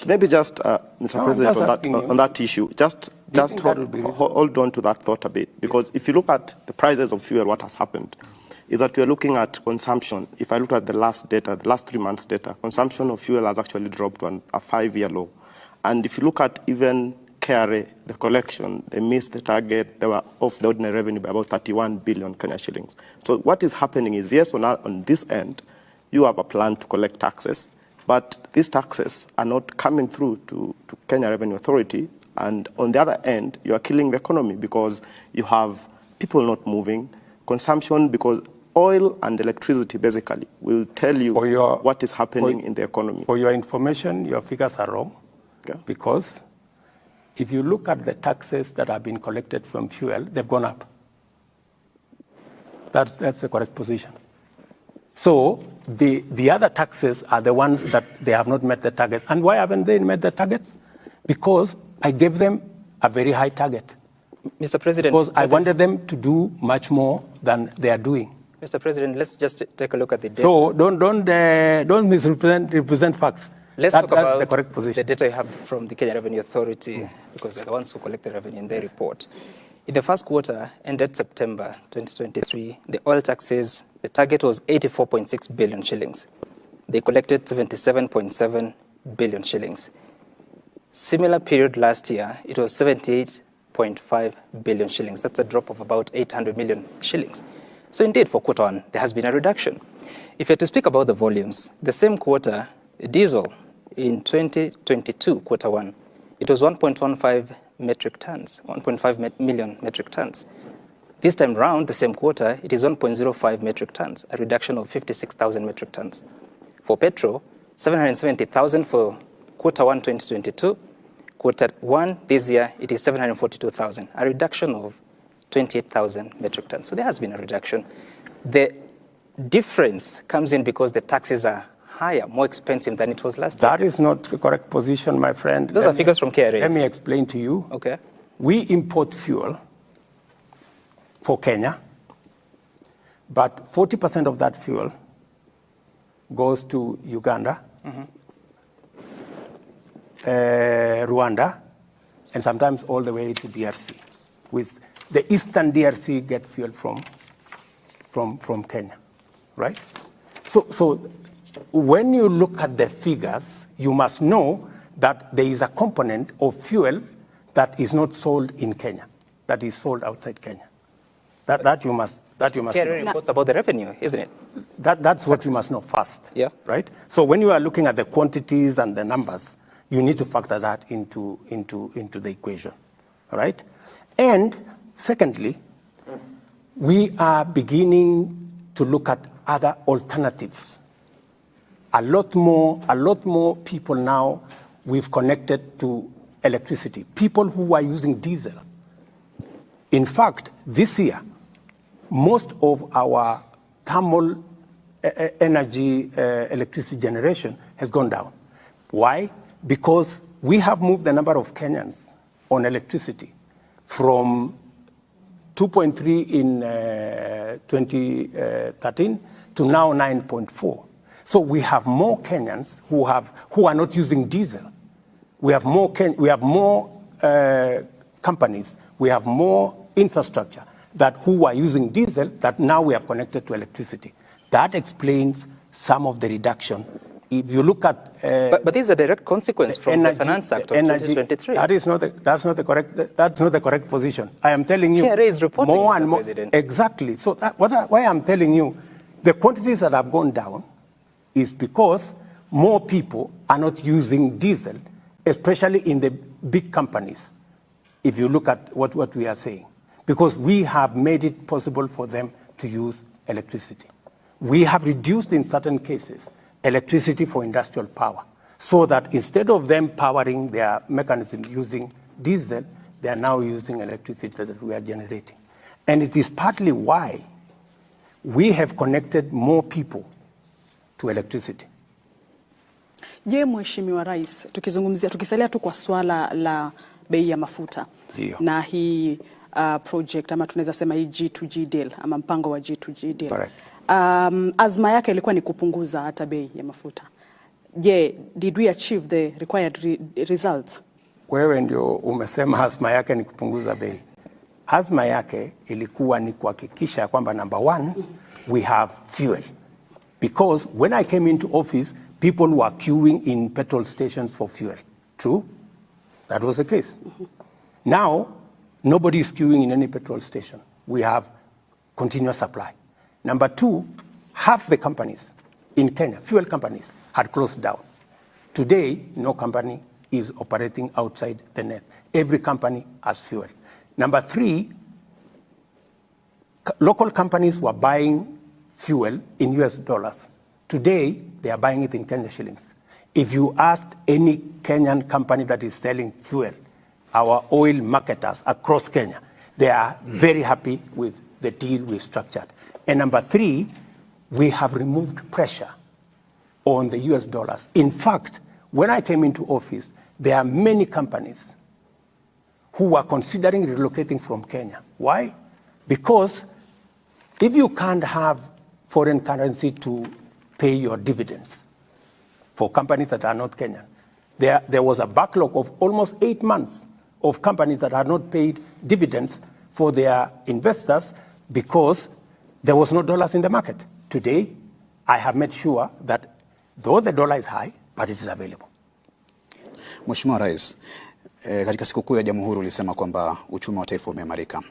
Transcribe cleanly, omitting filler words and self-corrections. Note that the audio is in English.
maybe just, Mr. President, on that issue, just hold on to that thought a bit, because if you look at the prices of fuel, what has happened is that we're looking at consumption. If I look at the last data, the last 3 months data, consumption of fuel has actually dropped to a 5-year low. And if you look at even KRA, the collection, they missed the target. They were off the ordinary revenue by about 31 billion Kenya shillings. So what is happening is, yes, on this end, you have a plan to collect taxes, but these taxes are not coming through to Kenya Revenue Authority. And on the other end, you are killing the economy because you have people not moving, consumption, because oil and electricity basically will tell you what is happening in the economy. For your information, your figures are wrong, because if you look at the taxes that have been collected from fuel, they've gone up. That's the correct position. So the other taxes are the ones that they have not met the targets. And why haven't they met the targets? Because I gave them a very high target. Mr. President, because I wanted them to do much more than they are doing. Mr. President, let's just take a look at the data. So don't misrepresent facts. Let's talk about the correct position. The data you have from the Kenya Revenue Authority, because they're the ones who collect the revenue in their report. In the first quarter, ended September 2023, the oil taxes, the target was 84.6 billion shillings. They collected 77.7 billion shillings. Similar period last year, it was 78.5 billion shillings. That's a drop of about 800 million shillings. So indeed, for quarter one, there has been a reduction. If you're to speak about the volumes, the same quarter, diesel in 2022, quarter one, it was 1.15 metric tons, 1.5 million metric tons. This time round, the same quarter, it is 1.05 metric tons, a reduction of 56,000 metric tons. For petrol, 770,000 for quarter one 2022. Quarter one this year, it is 742,000, a reduction of 28,000 metric tons. So there has been a reduction. The difference comes in because the taxes are higher, more expensive than it was last year. That is not the correct position, my friend. Those are figures from KRA. Let me explain to you. Okay. We import fuel for Kenya, but 40% of that fuel goes to Uganda, Rwanda, and sometimes all the way to DRC. With the eastern DRC get fuel from Kenya, right? So when you look at the figures, you must know that there is a component of fuel that is not sold in Kenya, that is sold outside Kenya. That you must KRA reports about the revenue, isn't it? That's what you must know first, right? So when you are looking at the quantities and the numbers, you need to factor that into the equation, right? And secondly, we are beginning to look at other alternatives. A lot more people now we've connected to electricity. People who are using diesel. In fact, this year, most of our thermal energy electricity generation has gone down. Why? Because we have moved the number of Kenyans on electricity from 2.3 in 2013 to now 9.4. So we have more Kenyans who are not using diesel. We have more companies. We have more infrastructure who are using diesel that now we have connected to electricity. That explains some of the reduction. If you look at but this is a direct consequence from the Finance Act of 2023. That's not the correct position. I am telling you KRA is reporting, more and Mr. more. President. Exactly. So why I'm telling you, the quantities that have gone down is because more people are not using diesel, especially in the big companies. If you look at what we are saying, because we have made it possible for them to use electricity. We have reduced in certain cases electricity for industrial power, so that instead of them powering their mechanism using diesel, they are now using electricity that we are generating. And it is partly why we have connected more people to electricity. Je, Mheshimiwa Rais, tukisalia tu kwa swala la bei ya mafuta na hii project ama tunaweza sema hii G2G deal ama mpango wa G2G deal. Azma yake ilikuwa ni kupunguza hata bei ya mafuta. did we achieve the required results? Wewe ndio umesema azma yake ni kupunguza bei. Azma yake ilikuwa ni kuhakikisha kwamba number one, we have fuel. Because when I came into office, people were queuing in petrol stations for fuel. True? That was the case. Now, nobody is queuing in any petrol station. We have continuous supply. Number two, half the companies in Kenya, fuel companies, had closed down. Today, no company is operating outside the net. Every company has fuel. Number three, local companies were buying fuel in US dollars. Today, they are buying it in Kenya shillings. If you ask any Kenyan company that is selling fuel, our oil marketers across Kenya, they are very happy with the deal we structured. And number three, we have removed pressure on the US dollars. In fact, when I came into office, there are many companies who are considering relocating from Kenya. Why? Because if you can't have foreign currency to pay your dividends for companies that are not Kenyan, there was a backlog of almost 8 months of companies that had not paid dividends for their investors because there was no dollars in the market. Today, I have made sure that though the dollar is high, but it is available. Mheshimiwa Rais, katika sikukuu ya Jamhuri ulisema kwamba uchumi wa taifa umeimarika.